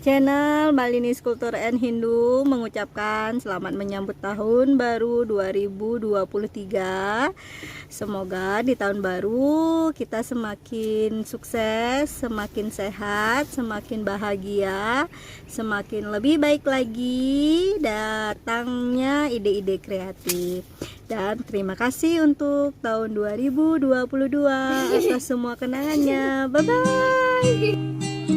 channel Malini Sculpture and Hindu mengucapkan selamat menyambut tahun baru 2023. Semoga di tahun baru kita semakin sukses, semakin sehat, semakin bahagia, semakin lebih baik lagi datangnya ide-ide kreatif. Dan terima kasih untuk tahun 2022 atas semua kenangannya. Bye bye.